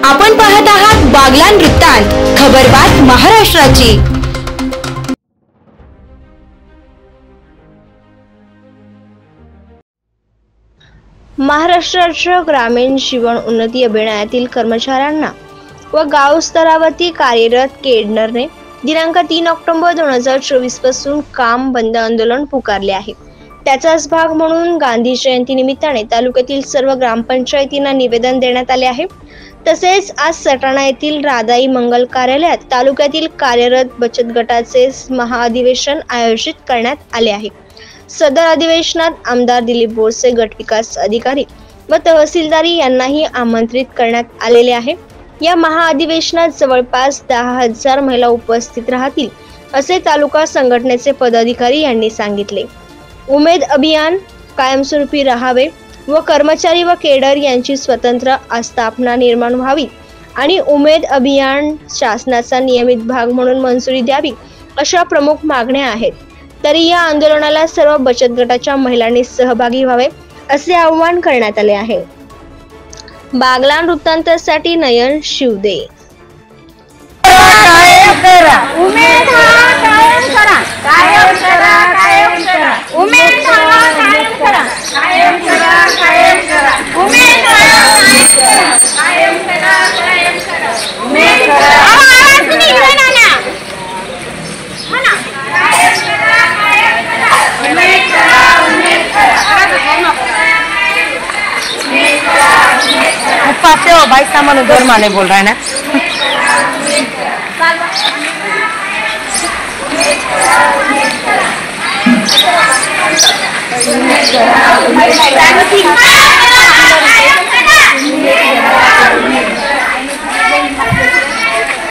आपण पाहत आहात बागलाण वृत्तांत, खबरबात महाराष्ट्राची। महाराष्ट्राच्या ग्रामीण जीवन उन्नती अभियानातील कर्मचाऱ्यांना व गाव स्तरावरती कार्यरत केडरने दिनांक 3 ऑक्टोबर 2024 पासून काम बंद आंदोलन पुकारले आहे। त्याचाच भाग म्हणून गांधी जयंती निमित्ताने तालुक्यातील सर्व ग्रामपंचायतींना निवेदन देण्यात आले आहे। तसेच आज सटाणा येथील राधाई मंगल कार्यालयात तालुक्यातील कार्यरत बचत गटाचे महाअधिवेशन आयोजित करण्यात आले आहे। सदर अधिवेशनात आमदार दिलीप बोरसे, गट विकास अधिकारी व तहसीलदारी यांनाही आमंत्रित करण्यात आलेले आहे। या महाअधिवेशनात जवळपास 10,000 महिला उपस्थित राहतील असे तालुका संघटनेचे पदाधिकारी यांनी सांगितले। उमेद अभियान कायमस्वरूपी राहावे व कर्मचारी व केडर यांची स्वतंत्र आस्थापना निर्माण व्हावी आणि उमेद अभियान शासनाचा नियमित भाग म्हणून मंजुरी द्यावी अशा प्रमुख मागण्या आहेत। तरी या आंदोलनाला सर्व बचत गटाच्या महिलांनी सहभागी व्हावे असे आवाहन करण्यात आले आहे। बागलाण वृत्तांतासाठी नयन शिवदे। पाते हो भाई सामान उधर माने बोल रहा है ना।